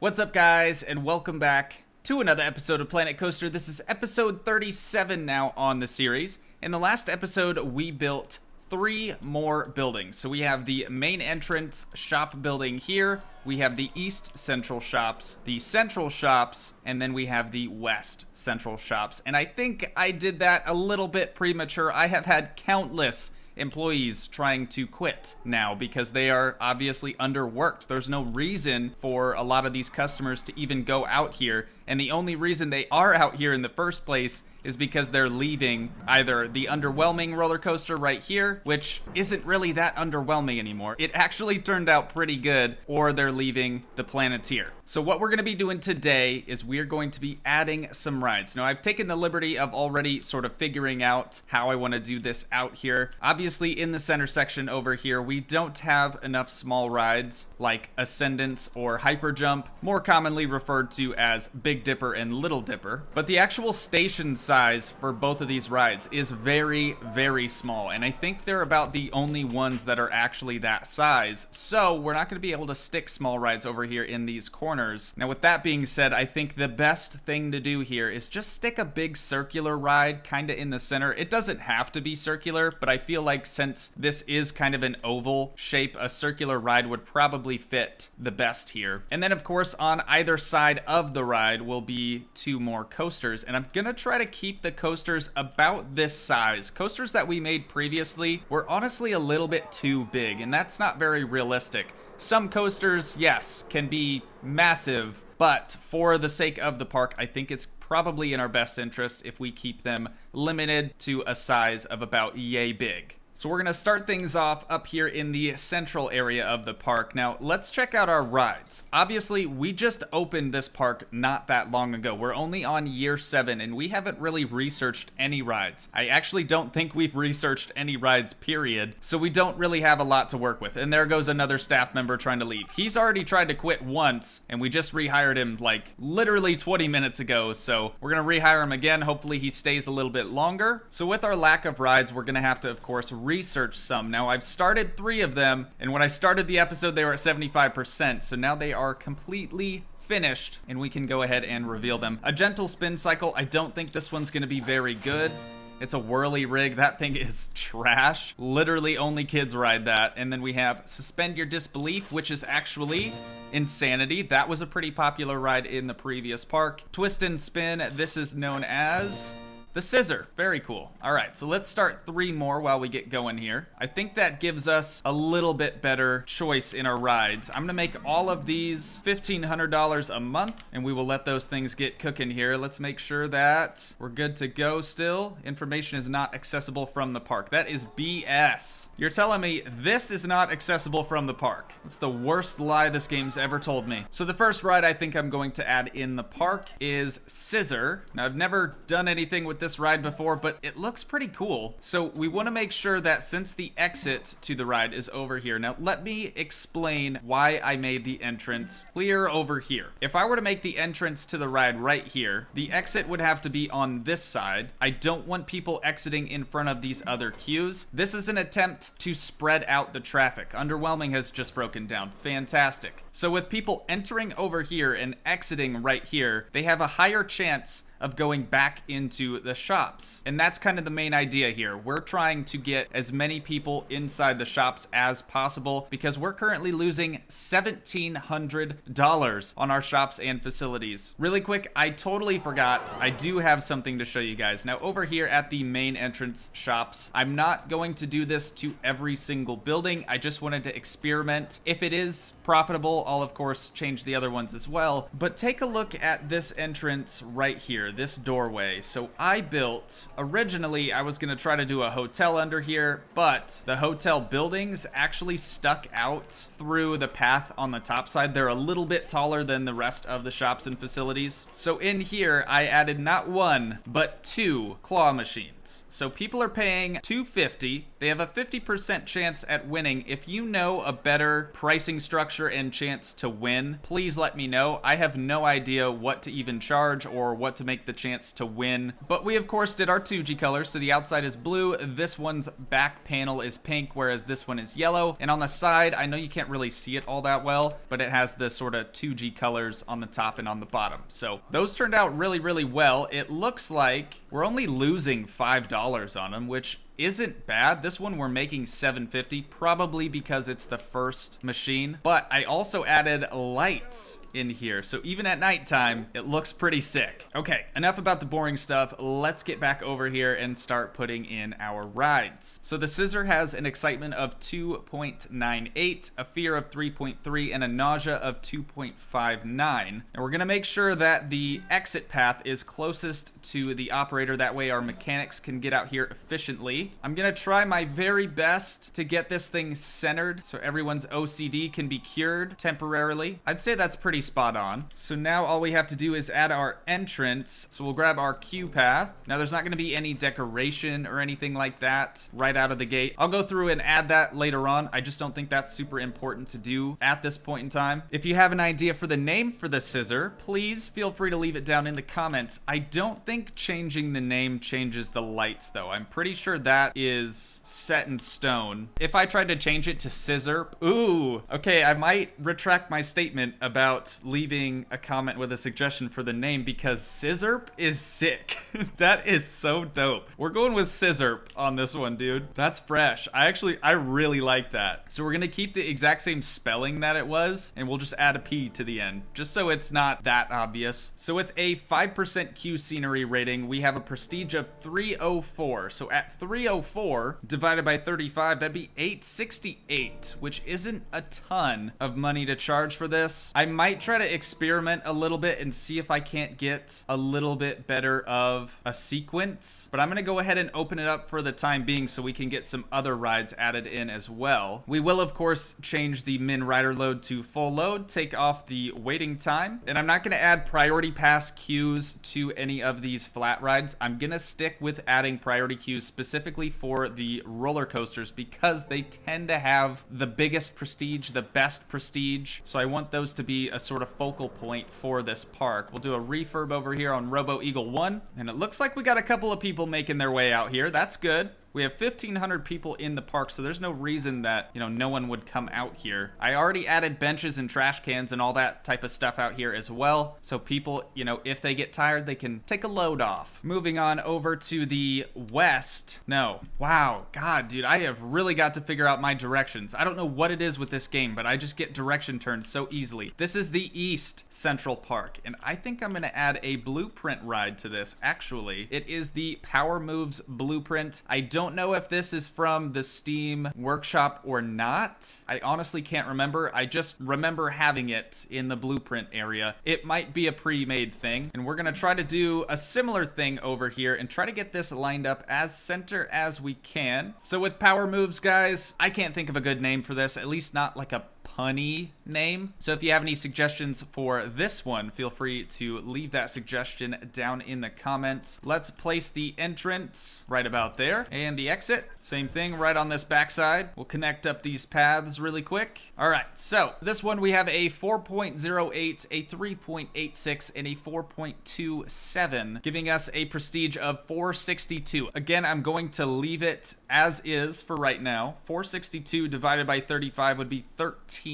What's up, guys, and welcome back to another episode of Planet Coaster. This is episode 37 now on the series. In the last episode, we built 3 more buildings. So we have the main entrance shop building here, we have the east central shops, the central shops, and then we have the west central shops. And I think I did that a little bit premature. I have had countless employees trying to quit now because they are obviously underworked. There's no reason for a lot of these customers to even go out here, and the only reason they are out here in the first place is because they're leaving either the underwhelming roller coaster right here, which isn't really that underwhelming anymore. It actually turned out pretty good, or they're leaving the Planeteer. So what we're going to be doing today is we're going to be adding some rides. Now, I've taken the liberty of already sort of figuring out how I want to do this out here. Obviously, in the center section over here, we don't have enough small rides like Ascendance or Hyper Jump, more commonly referred to as Big Dipper and Little Dipper. But the actual station size for both of these rides is very, very small, and I think they're about the only ones that are actually that size. So we're not going to be able to stick small rides over here in these corners. Now, with that being said, I think the best thing to do here is just stick a big circular ride kind of in the center. It doesn't have to be circular, but I feel like since this is kind of an oval shape, a circular ride would probably fit the best here. And then, of course, on either side of the ride will be 2 more coasters, and I'm gonna try to keep the coasters about this size. Coasters that we made previously were honestly a little bit too big, and that's not very realistic. Some coasters, yes, can be massive, but for the sake of the park, I think it's probably in our best interest if we keep them limited to a size of about yay big. So we're gonna start things off up here in the central area of the park. Now, let's check out our rides. Obviously, we just opened this park not that long ago. We're only on year 7, and we haven't really researched any rides. I actually don't think we've researched any rides, period. So we don't really have a lot to work with. And there goes another staff member trying to leave. He's already tried to quit once, and we just rehired him like literally 20 minutes ago. So we're gonna rehire him again. Hopefully he stays a little bit longer. So with our lack of rides, we're gonna have to, of course, research some. Now, I've started 3 of them, and when I started the episode they were at 75%, so now they are completely finished and we can go ahead and reveal them. A gentle spin cycle, I don't think this one's gonna be very good. It's a whirly rig. That thing is trash. Literally only kids ride that. And then we have Suspend Your Disbelief, which is actually Insanity. That was a pretty popular ride in the previous park. Twist and Spin, this is known as the Scissor. Very cool. All right, so let's start 3 more while we get going here. I think that gives us a little bit better choice in our rides. I'm gonna make all of these $1,500 a month, and we will let those things get cooking here. Let's make sure that we're good to go still. Information is not accessible from the park. That is BS. You're telling me this is not accessible from the park? That's the worst lie this game's ever told me. So the first ride I think I'm going to add in the park is Scissor. Now, I've never done anything with this ride before, but it looks pretty cool. So we want to make sure that since the exit to the ride is over here. Now, let me explain why I made the entrance clear over here. If I were to make the entrance to the ride right here, the exit would have to be on this side. I don't want people exiting in front of these other queues. This is an attempt to spread out the traffic. Underwhelming has just broken down. Fantastic. So with people entering over here and exiting right here, they have a higher chance of going back into the shops. And that's kind of the main idea here. We're trying to get as many people inside the shops as possible because we're currently losing $1,700 on our shops and facilities. Really quick, I totally forgot. I do have something to show you guys. Now, over here at the main entrance shops, I'm not going to do this to every single building. I just wanted to experiment. If it is profitable, I'll of course change the other ones as well. But take a look at this entrance right here. This doorway. So I built, originally I was gonna try to do a hotel under here, but the hotel buildings actually stuck out through the path on the top side. They're a little bit taller than the rest of the shops and facilities. So in here I added not 1, but 2 claw machines. So people are paying $250 They have a 50% chance at winning. If you know a better pricing structure and chance to win, please let me know. I have no idea what to even charge or what to make the chance to win. But we of course did our 2G colors. So the outside is blue. This one's back panel is pink, whereas this one is yellow. And on the side, I know you can't really see it all that well, but it has the sort of 2G colors on the top and on the bottom. So those turned out really, really well. It looks like we're only losing $5 on them, which isn't bad. This one we're making $7.50, probably because it's the first machine. But I also added lights in here, so even at nighttime, it looks pretty sick. Okay, enough about the boring stuff. Let's get back over here and start putting in our rides. So the scissor has an excitement of 2.98, a fear of 3.3, and a nausea of 2.59. And we're gonna make sure that the exit path is closest to the operator. That way our mechanics can get out here efficiently. I'm gonna try my very best to get this thing centered so everyone's OCD can be cured temporarily. I'd say that's pretty spot on. So now all we have to do is add our entrance. So we'll grab our queue path. Now there's not gonna be any decoration or anything like that right out of the gate. I'll go through and add that later on. I just don't think that's super important to do at this point in time. If you have an idea for the name for the scissor, please feel free to leave it down in the comments. I don't think changing the name changes the lights though. I'm pretty sure that is set in stone. If I tried to change it to scissor, ooh, okay, I might retract my statement about leaving a comment with a suggestion for the name, because scissor is sick. That is so dope. We're going with scissor on this one, dude. That's fresh. I really like that. So we're gonna keep the exact same spelling that it was, and we'll just add a P to the end, just so it's not that obvious. So with a 5% Q scenery rating, we have a prestige of 304. So at 304 divided by 35, that'd be 868, which isn't a ton of money to charge for this. I might try to experiment a little bit and see if I can't get a little bit better of a sequence, but I'm gonna go ahead and open it up for the time being so we can get some other rides added in as well. We will of course change the min rider load to full load, take off the waiting time, and I'm not gonna add priority pass queues to any of these flat rides. I'm gonna stick with adding priority queues specifically for the roller coasters because they tend to have the biggest prestige, the best prestige, so I want those to be a sort of focal point for this park. We'll do a refurb over here on Robo Eagle 1, and it looks like we got a couple of people making their way out here. That's good. We have 1,500 people in the park, so there's no reason that, you know, no one would come out here. I already added benches and trash cans and all that type of stuff out here as well, so people, you know, if they get tired, they can take a load off. Moving on over to the west. No. Wow. God, dude, I have really got to figure out my directions. I don't know what it is with this game, but I just get direction turned so easily. This is the East Central Park, and I think I'm gonna add a blueprint ride to this, actually. It is the Power Moves blueprint. I don't know if this is from the Steam workshop or not. I honestly can't remember. I just remember having it in the blueprint area. It might be a pre-made thing, and we're gonna try to do a similar thing over here and try to get this lined up as center as we can. So with Power Moves, guys, I can't think of a good name for this, at least not like a punny name. So if you have any suggestions for this one, feel free to leave that suggestion down in the comments. Let's place the entrance right about there, and the exit, same thing right on this backside. We'll connect up these paths really quick. All right, so this one we have a 4.08, a 3.86, and a 4.27, giving us a prestige of 462. Again, I'm going to leave it as is for right now. 462 divided by 35 would be 13.2.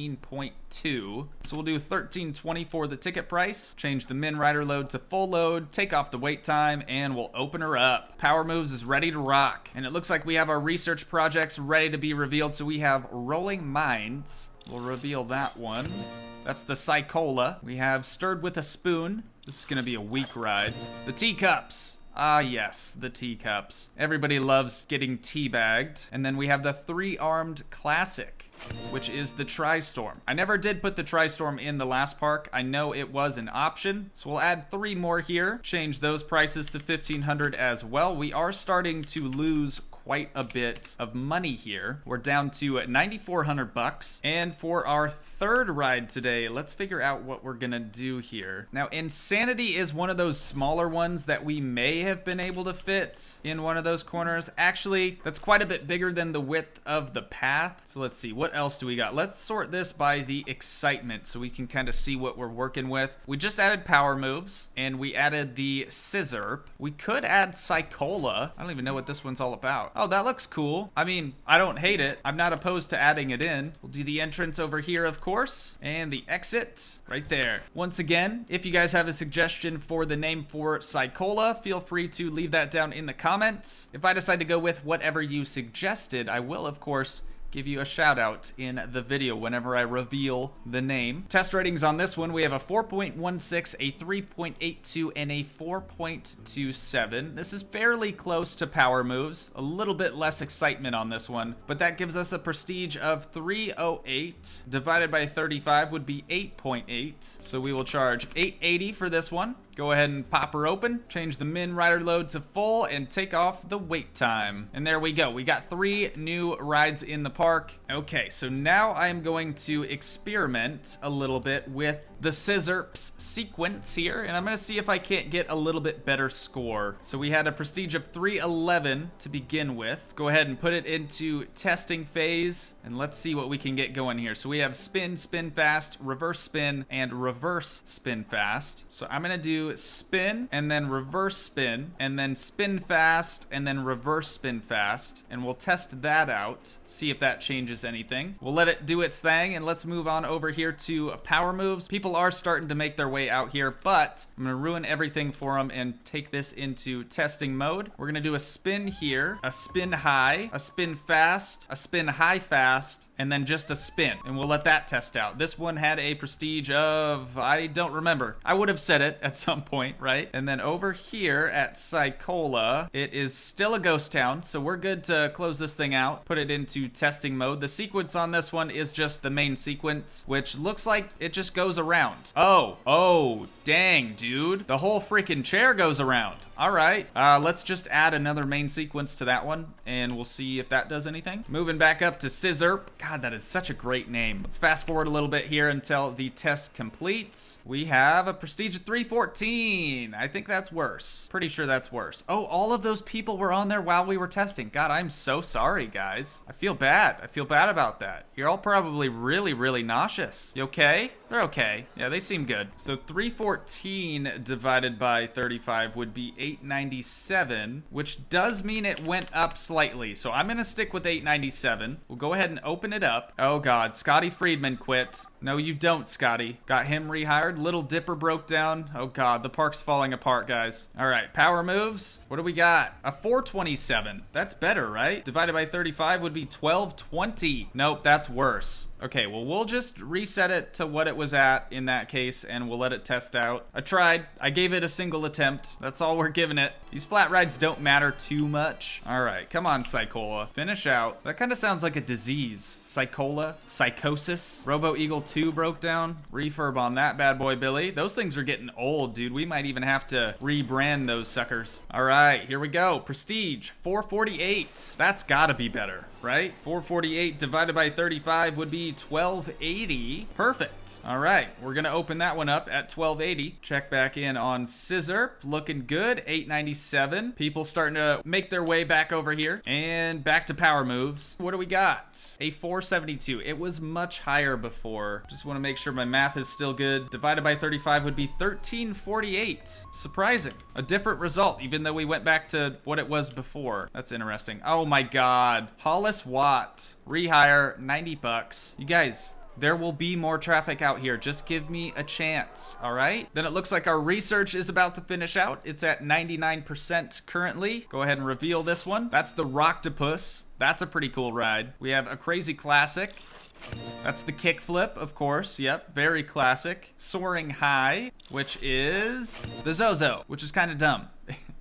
So we'll do 13.20 for the ticket price, change the min rider load to full load, take off the wait time, and we'll open her up. Power Moves is ready to rock. And it looks like we have our research projects ready to be revealed. So we have Rolling Minds. We'll reveal that one. That's the Psychola. We have Stirred with a Spoon. This is gonna be a weak ride. The Teacups. Ah, yes, the teacups. Everybody loves getting teabagged. And then we have the Three-Armed Classic, which is the Tri-Storm. I never did put the Tri-Storm in the last park. I know it was an option, so we'll add 3 more here. Change those prices to 1,500 as well. We are starting to lose quite a bit of money here. We're down to 9,400 bucks. And for our third ride today, let's figure out what we're gonna do here. Now, Insanity is one of those smaller ones that we may have been able to fit in one of those corners. Actually, that's quite a bit bigger than the width of the path. So let's see, what else do we got? Let's sort this by the excitement so we can kind of see what we're working with. We just added power moves and we added the scissor. We could add Psychola. I don't even know what this one's all about. Oh, that looks cool. I mean, I don't hate it. I'm not opposed to adding it in. We'll do the entrance over here, of course, and the exit right there. Once again, if you guys have a suggestion for the name for Psychola, feel free to leave that down in the comments. If I decide to go with whatever you suggested, I will, of course, give you a shout out in the video whenever I reveal the name. Test ratings on this one, we have a 4.16, a 3.82, and a 4.27. This is fairly close to power moves, a little bit less excitement on this one, but that gives us a prestige of 308. Divided by 35 would be 8.8. So we will charge 880 for this one. Go ahead and pop her open, change the min rider load to full, and take off the wait time. And there we go. We got 3 new rides in the park. Okay, so now I am going to experiment a little bit with the scissor sequence here, and I'm gonna see if I can't get a little bit better score. So we had a prestige of 311 to begin with. Let's go ahead and put it into testing phase, and let's see what we can get going here. So we have spin, spin fast, reverse spin, and reverse spin fast. So I'm gonna do spin, and then reverse spin, and then spin fast, and then reverse spin fast, and we'll test that out, see if that changes anything. We'll let it do its thing, and let's move on over here to power moves. People are starting to make their way out here, but I'm gonna ruin everything for them and take this into testing mode. We're gonna do a spin here, a spin high, a spin fast, a spin high fast, and then just a spin, and we'll let that test out. This one had a prestige of, I don't remember. I would have said it at some point, right? And then over here at Psychola, it is still a ghost town, so we're good to close this thing out, put it into testing mode. The sequence on this one is just the main sequence, which looks like it just goes around. Oh, dang, dude. The whole freaking chair goes around. All right, let's just add another main sequence to that one, and we'll see if that does anything. Moving back up to Scissor. God, that is such a great name. Let's fast forward a little bit here until the test completes. We have a prestige of 314. I think that's worse. Pretty sure that's worse. Oh, all of those people were on there while we were testing. God, I'm so sorry, guys. I feel bad. I feel bad about that. You're all probably really, really nauseous. You okay? They're okay. Yeah, they seem good. So 314 divided by 35 would be 897, which does mean it went up slightly. So I'm gonna stick with 897. We'll go ahead and open it up. Oh God, Scotty Friedman quit. No, you don't, Scotty. Got him rehired. Little Dipper broke down. Oh God, the park's falling apart, guys. All right, power moves. What do we got? A 427. That's better, right? Divided by 35 would be 1220. Nope, that's worse. Okay, well, we'll just reset it to what it was at in that case, and we'll let it test out. I tried. I gave it a single attempt. That's all we're giving it. These flat rides don't matter too much. All right, come on, Psychola. Finish out. That kind of sounds like a disease. Psychola, psychosis. Robo Eagle 2 broke down. Refurb on that bad boy, Billy. Those things are getting old, dude. We might even have to rebrand those suckers. All right, here we go. Prestige, 448. That's gotta be better, right? 448 divided by 35 would be 1280. Perfect. All right, we're gonna open that one up at 1280. Check back in on Scissor. Looking good. 897. People starting to make their way back over here. And back to power moves. What do we got? A 472. It was much higher before. Just want to make sure my math is still good. Divided by 35 would be 1348. Surprising. A different result, even though we went back to what it was before. That's interesting. Oh my God. Hollis Watt. Rehire, 90 bucks. You guys, there will be more traffic out here. Just give me a chance, all right? Then it looks like our research is about to finish out. It's at 99% currently. Go ahead and reveal this one. That's the Rocktopus. That's a pretty cool ride. We have a Crazy Classic. That's the kickflip, of course. Yep, very classic. Soaring High, which is the Zozo, which is kind of dumb.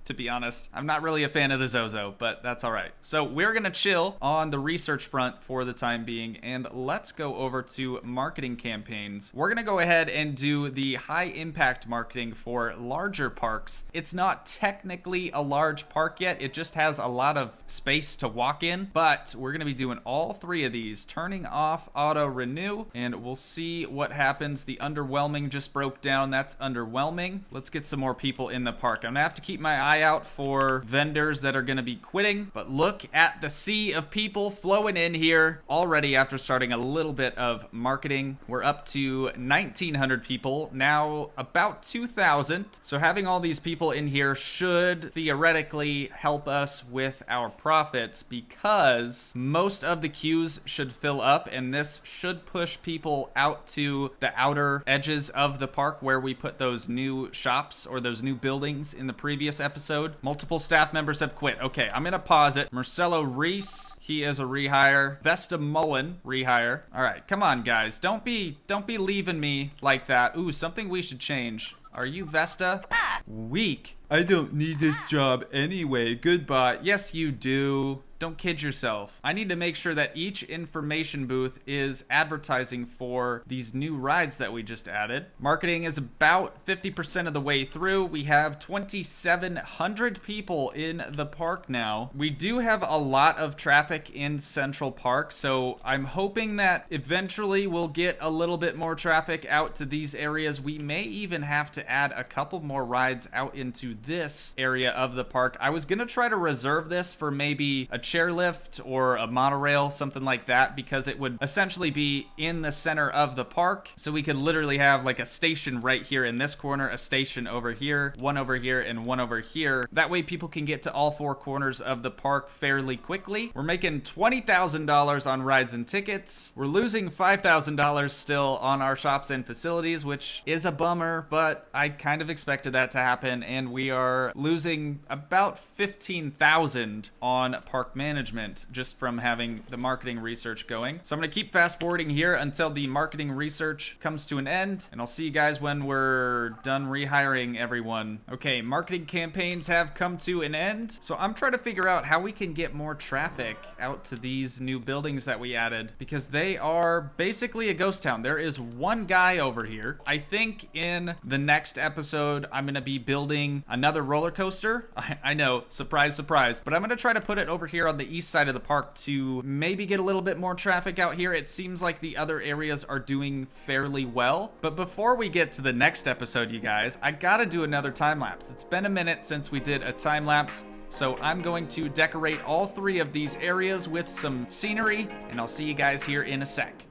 to be honest. I'm not really a fan of the Zozo, but that's all right. So we're gonna chill on the research front for the time being, and let's go over to marketing campaigns. We're gonna go ahead and do the high impact marketing for larger parks. It's not technically a large park yet, it just has a lot of space to walk in, but we're gonna be doing all three of these, turning off auto renew, and we'll see what happens. The underwhelming just broke down. That's underwhelming. Let's get some more people in the park. I'm gonna have to keep my eye out for vendors that are gonna be quitting, but look at the sea of people flowing in here already after starting a little bit of marketing. We're up to 1,900 people, now about 2,000. So having all these people in here should theoretically help us with our profits, because most of the queues should fill up, and this should push people out to the outer edges of the park where we put those new shops or those new buildings in the previous episode. Multiple staff members have quit. Okay, I'm gonna pause it. Marcelo Reese, he is a rehire. Vesta Mullen, rehire. All right, come on, guys. Don't be leaving me like that. Ooh, something we should change. Are you Vesta? Weak. I don't need this job anyway. Goodbye. Yes, you do. Don't kid yourself. I need to make sure that each information booth is advertising for these new rides that we just added. Marketing is about 50% of the way through. We have 2,700 people in the park now. We do have a lot of traffic in Central Park, so I'm hoping that eventually we'll get a little bit more traffic out to these areas. We may even have to add a couple more rides out into this area of the park. I was gonna try to reserve this for maybe a chairlift or a monorail, something like that, because it would essentially be in the center of the park. So we could literally have like a station right here in this corner, a station over here, one over here, and one over here. That way people can get to all four corners of the park fairly quickly. We're making $20,000 on rides and tickets. We're losing $5,000 still on our shops and facilities, which is a bummer, but I kind of expected that to happen, and we are losing about $15,000 on park management just from having the marketing research going. So I'm gonna keep fast forwarding here until the marketing research comes to an end, and I'll see you guys when we're done rehiring everyone. Okay, marketing campaigns have come to an end, so I'm trying to figure out how we can get more traffic out to these new buildings that we added, because they are basically a ghost town. There is one guy over here. I think in the next episode I'm gonna be building another roller coaster. I know, surprise, surprise, but I'm gonna try to put it over here on the east side of the park to maybe get a little bit more traffic out here. It seems like the other areas are doing fairly well. But before we get to the next episode, you guys, I gotta do another time lapse. It's been a minute since we did a time lapse, so I'm going to decorate all three of these areas with some scenery, and I'll see you guys here in a sec.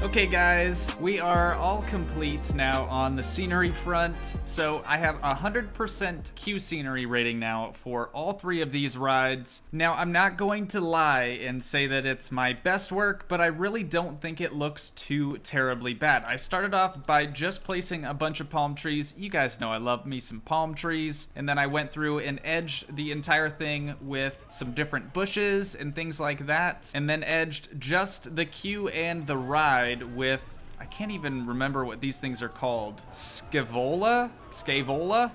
Okay guys, we are all complete now on the scenery front. So I have 100% Q scenery rating now for all three of these rides. Now I'm not going to lie and say that it's my best work, but I really don't think it looks too terribly bad. I started off by just placing a bunch of palm trees. You guys know I love me some palm trees. And then I went through and edged the entire thing with some different bushes and things like that. And then edged just the queue and the ride with, I can't even remember what these things are called. Scaevola?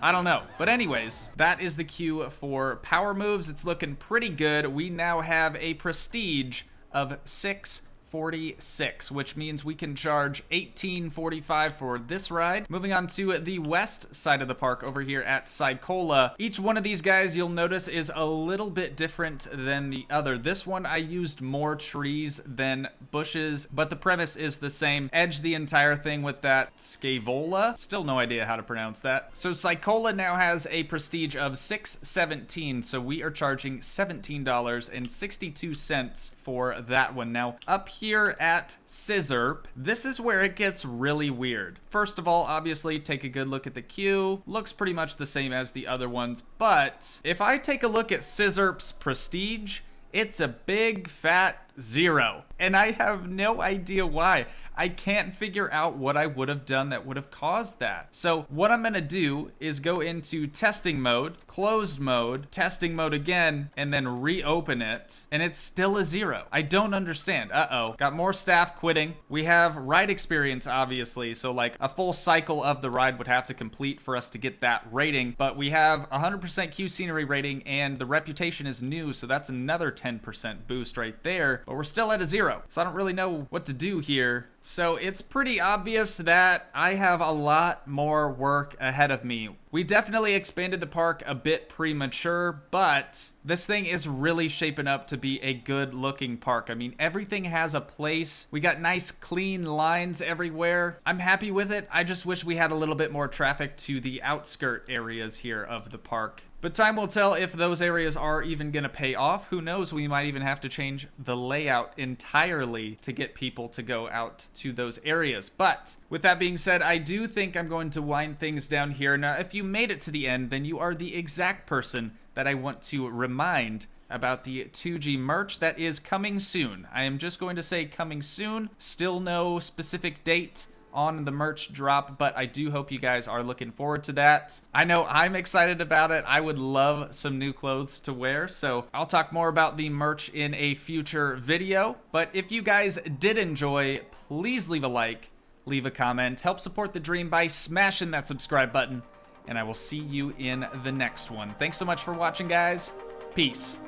I don't know. But anyways, that is the queue for power moves. It's looking pretty good. We now have a prestige of 646, which means we can charge $18.45 for this ride. Moving on to the west side of the park over here at Psychola. Each one of these guys, you'll notice, is a little bit different than the other. This one I used more trees than bushes, but the premise is the same. Edge the entire thing with that Scaevola. Still no idea how to pronounce that. So Psychola now has a prestige of 617, so we are charging $17.62 for that one. Now up here at Scissor, this is where it gets really weird. First of all, obviously, take a good look at the queue. Looks pretty much the same as the other ones, but if I take a look at Scissor's Prestige, it's a big fat 0. And I have no idea why. I can't figure out what I would have done that would have caused that. So what I'm gonna do is go into testing mode, closed mode, testing mode again, and then reopen it, and it's still a 0. I don't understand. Uh-oh. Got more staff quitting. We have ride experience, obviously, so like a full cycle of the ride would have to complete for us to get that rating, but we have 100% Q scenery rating, and the reputation is new, so that's another 10% boost right there, but we're still at a 0, so I don't really know what to do here. So it's pretty obvious that I have a lot more work ahead of me. We definitely expanded the park a bit premature, but this thing is really shaping up to be a good looking park. I mean, everything has a place. We got nice clean lines everywhere. I'm happy with it. I just wish we had a little bit more traffic to the outskirt areas here of the park. But time will tell if those areas are even gonna pay off. Who knows, we might even have to change the layout entirely to get people to go out to those areas. But with that being said, I do think I'm going to wind things down here. Now, if you made it to the end, then you are the exact person that I want to remind about the 2G merch that is coming soon. I am just going to say coming soon. Still no specific date on the merch drop, but I do hope you guys are looking forward to that. I know I'm excited about it. I would love some new clothes to wear, so I'll talk more about the merch in a future video. But if you guys did enjoy, please leave a like, leave a comment, help support the dream by smashing that subscribe button, and I will see you in the next one. Thanks so much for watching, guys. Peace.